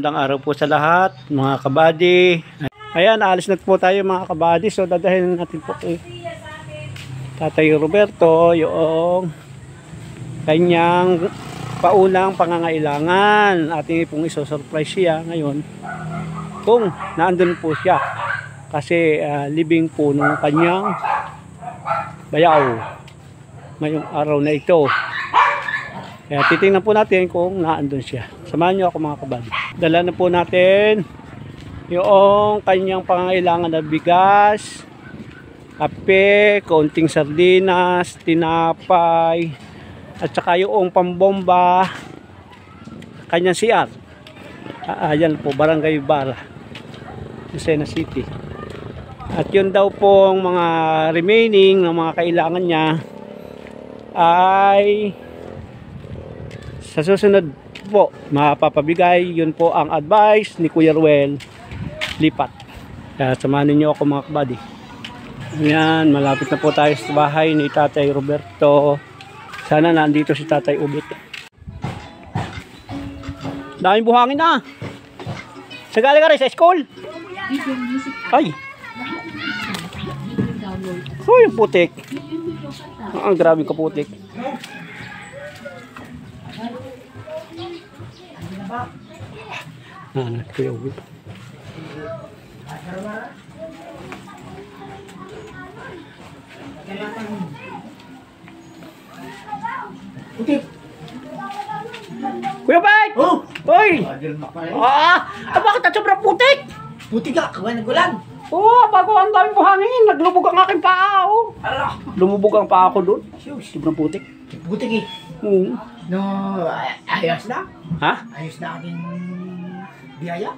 magandang araw po sa lahat, mga kabady. Ayan, alis na po tayo mga kabady. So, dadahin natin po kay Tatay Roberto yung kanyang paunang pangangailangan. Ating pong isosurprise siya ngayon kung naandun po siya. Kasi libing po ng kanyang bayaw ngayong araw na ito. Kaya titingnan po natin kung naandun siya. Samahan niyo ako mga kabady. Dala na po natin yung kanyang pangangailangan na bigas, kape, kaunting sardinas, tinapay, at saka yung pambomba, kanyang CR. Ayan po, Barangay Bara, Lucena City. At yun daw pong mga remaining ng mga kailangan niya ay sa susunod po mapapabigay. Yun po ang advice ni Kuya Ruel Lipat. Kaya samahan niyo ako mga kabady. Ayan, malapit na po tayo sa bahay ni Tatay Roberto. Sana nandito si Tatay Ubit. Daming buhangin na. Sagali ka rin sa school? Ay. Oh, yung putik. Ang grabe ka putik. Kuya Ubit. Kuya Ubit! Oh! Hoy! Bakit at sobrang putik? Putik ka, kawan ng gulan. Bago ang daming buhangin. Naglubog ang aking paa. Lumubog ang paa ko doon. Sobrang putik. Putik eh. No, ayos na. Ha? Ayos na ating biyaya.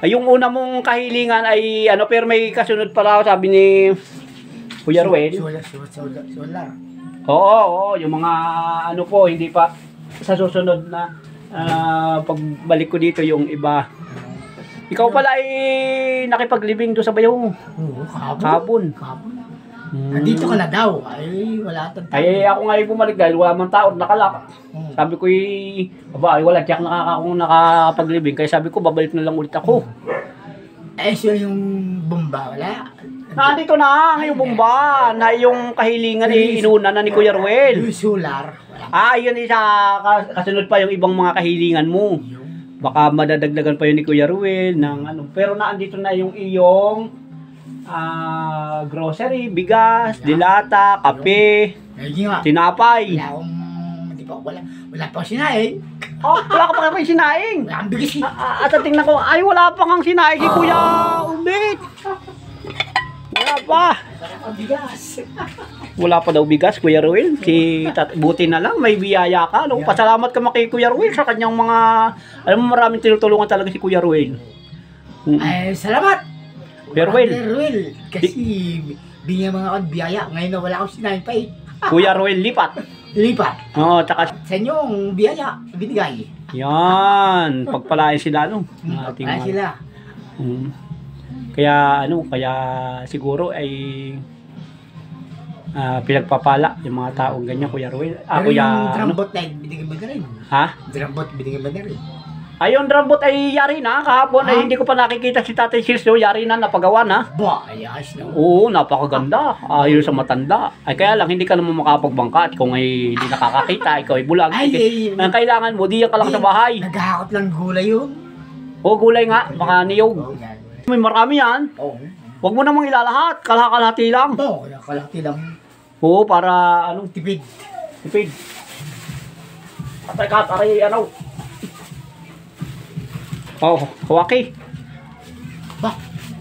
Yung una mong kahilingan ay pero may kasunod pala sabi ni Kuya Ruel. Solar. Oo, yung mga po, hindi pa sa susunod na pagbalik ko dito yung iba. Ikaw pala ay nakipaglibing doon sa bayaw mo. Oo, Kabon. Nandito ka na daw. Ay, wala tang tao. Ay, ako nga bumalik dahil wala man tao, nakalak. Sabi ko wala tiyak akong nakapaglibing. Kaya sabi ko, babalik na lang ulit ako. So yung bomba, wala? Nandito na, yung bomba, na yung kahilingan inuna na ni Kuya Ruel. Yung solar, wala. Yun isa, kasunod pa yung ibang mga kahilingan mo. Baka madadagdagan pa yun ni Kuya Ruel ng Pero naandito na yung iyong grocery, bigas, dilata, kape, tinapay. Wala pa sinaing. Wala ka pa sinaing. Wala kang bigas eh. At tingnan ko, wala pa kang sinaing si Kuya Ubit. Wala pa. Wala pa daw bigas, Kuya Ruel. Buti na lang, may biyaya ka. Pasalamat ka kay Kuya Ruel sa kanyang mga, maraming tinutulungan talaga si Kuya Ruel. Ay, salamat. Kuya Ruel. Kasi bigyan mga biyaya. Ngayon na wala akong sinaing pa eh. Kuya Ruel Lipat. Tsaka sa inyong biyaya, binigay. Yan, pagpalain sila Pagpalain sila. Kaya siguro ay pinagpapala yung mga taong ganyan, Kuya Ruel. Yung drambot na binigyan mo na rin. Ha? Drambot binigyan mo na rin. Yung drambot ay yari na. Kahapon ay hindi ko pa nakikita si Tatay Silso. Yari na, napagawa na. Ayos na. Oo, napakaganda. Ayos sa matanda. Kaya lang, hindi ka naman makapagbangka. At kung ay hindi nakakakita, ikaw ay bulag. Ang kailangan mo, diyan ka lang sa bahay. Naghahakot lang gulay yun. Gulay nga. Baka niyog. May marami yan. Huwag mo namang ilalahat. Kalahati lang. Kalahati lang. Oo, para Tipid. Atay, kawaki.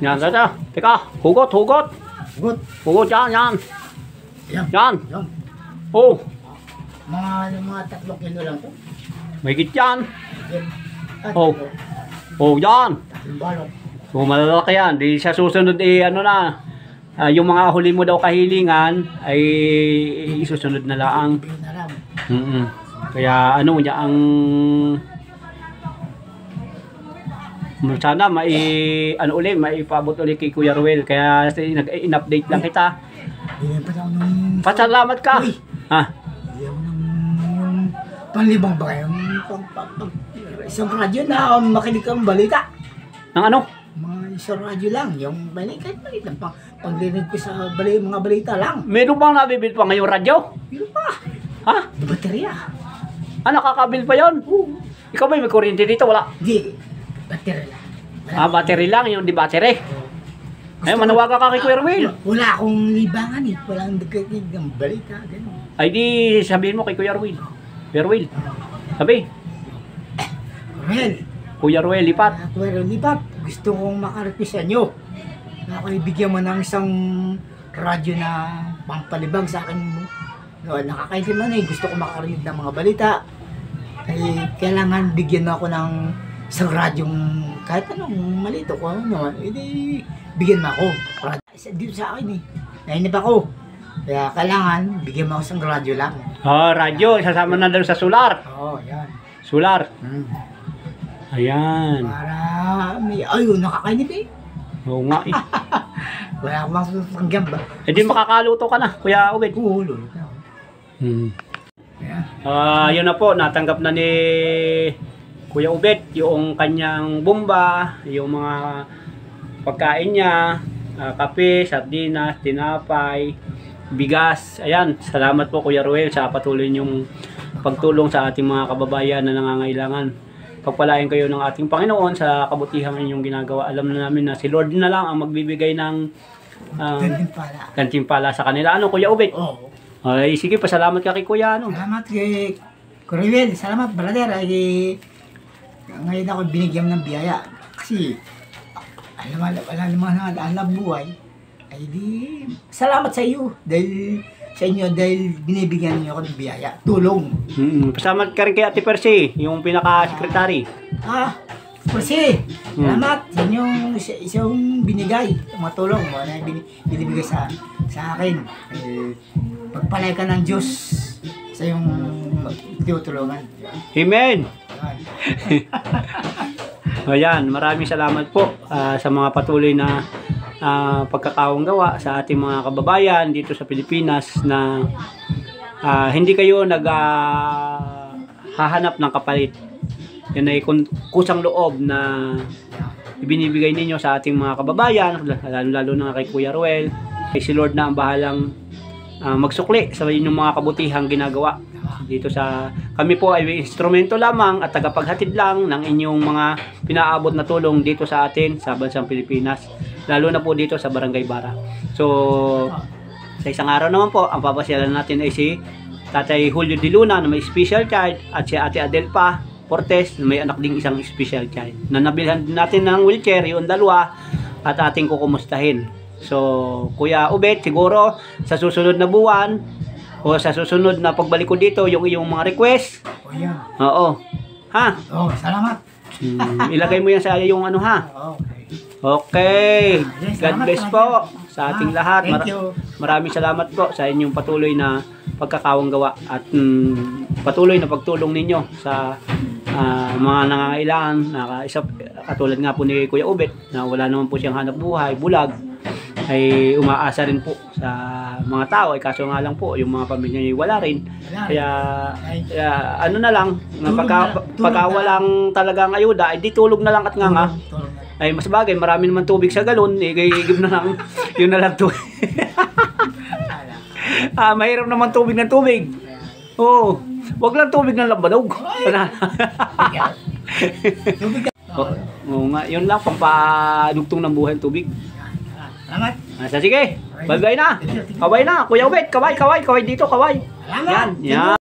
Yan, teka. Hugot. Hugot, yan. Yan. Mga 3 kilo lang to. Mahigit yan. Yan. Malalaki yan. Di sa susunod yung mga huli mo daw kahilingan ay isusunod na lang. Kaya ang sana maipaabot ulit kay Kuya Ruel. Kaya in-update lang kita. Pasalamat ka. Ha? Panglibang ba kayo? isang radyo na makinig kang balita. Ng ano? Mga isang radyo lang, yung balita, kahit balita, paglinig ko sa mga balita lang. Meron bang nabibili pa ngayong radyo? Pero pa, Ha? baterya. Nakakabil pa yon? Ikaw ba may kuryente dito? Wala. Di, baterya lang. Battery lang, yung di battery. Ay, manawagan ka kay Kuya Ruel. Wala akong libangan eh, walang nagkikinig ng balita, gano'n. Ay di, sabihin mo kay Kuya Ruel. Kuya Ruel. Sabi, Well, Kuya Ruel, lipat. Kuya Lipat, gusto kong makarepis sa inyo. Na ako ibigyan mo ng isang radyo na pampalibag sa akin. No, nakakaintindi man eh, gusto ko makarinig ng mga balita. Ay, kailangan bigyan mo ako ng isang radyong kahit anong malito ko ano, edi bigyan mo ako. Dito sa akin eh. Nainip ako. Kaya kailangan bigyan mo ako isang radyo lang. Radyo, isasama na daw sa solar. Oo, yan. Solar. Hmm. Ayan. Para may, ayun, nakakainip eh. Oo nga eh. Wala akong masusunggam ba? Eh di makakaluto ka na, Kuya Ubed. Ulo. Yan. Yun na po, natanggap na ni Kuya Ubed yung kanyang bomba, yung mga pagkain niya, kape, sardinas, tinapay, bigas. Ayan, salamat po Kuya Ruel sa patuloy niyong pagtulong sa ating mga kababayan na nangangailangan. Pagpalain kayo ng ating Panginoon sa kabutihan ninyong ginagawa. Alam na namin na si Lord na lang ang magbibigay ng gantimpala sa kanila. Ano Kuya Ubed? Oo. Ay, sige, pasalamat ka kay Kuya. Ano? Salamat kay Corribel. Salamat, brother. Ay, ngayon ako binigyan ng biyaya. Kasi, wala naman ang buhay. Ay di, salamat sa iyo. Dahil sa inyo, dahil binibigyan niyo ako ng biyaya. Tulong. Pasalamat ka rin kay Ate Percy, yung pinaka-secretary. Percy, salamat sa inyong isang binigay. Mga tulong mo na binibigay sa akin. Pagpalay ka ng Diyos sa iyong tutulungan. Amen! Ayan, maraming salamat po sa mga patuloy na pagkakawang gawa sa ating mga kababayan dito sa Pilipinas na hindi kayo hahanap ng kapalit. Yan ay kusang loob na ibinibigay ninyo sa ating mga kababayan, lalo na kay Kuya Ruel. Si Lord na ang bahalang magsukli sa inyong mga kabutihang ginagawa. Dito sa kami po ay instrumento lamang at tagapaghatid lang ng inyong mga pinaabot na tulong dito sa atin sa bansang Pilipinas, lalo na po dito sa Barangay Bara. So sa isang araw naman po ang papasyalan natin ay si Tatay Julio de Luna na may special child at si Ate Adelpa Portes na may anak ding isang special child na nabilhan natin ng wheelchair, yung dalawa, at ating kukumustahin. So Kuya Ubed, siguro sa susunod na buwan o sa susunod na pagbalik ko dito, yung iyong mga request. O yan. Oo. Ha? Salamat. Ilagay mo yan sa yung ano ha. Okay. Yes, God salamat, bless po sa ating lahat. Thank you. Maraming salamat po sa inyong patuloy na pagkakawang gawa at patuloy na pagtulong ninyo sa mga nangangailangan. Katulad nga po ni Kuya Ubed na wala naman po siyang hanap buhay, bulag, ay umaasa rin po sa mga tao, ay kaso nga lang po yung mga pamilya niya wala rin. Kaya ano na lang, pagka walang talagang ayuda, ay di tulog na lang at nga ay mas bagay, marami naman tubig sa galon, igib na lang, yun na lang tubig. Mahirap naman tubig ng tubig. Oo, wag lang tubig ng lambanog. Oo nga, yun lang, pampadugtong ng buhay tubig. Salamat. Sige, bye-bye na. Kaway na, Kuya Ubed, kaway dito, kaway. Salamat. Yan.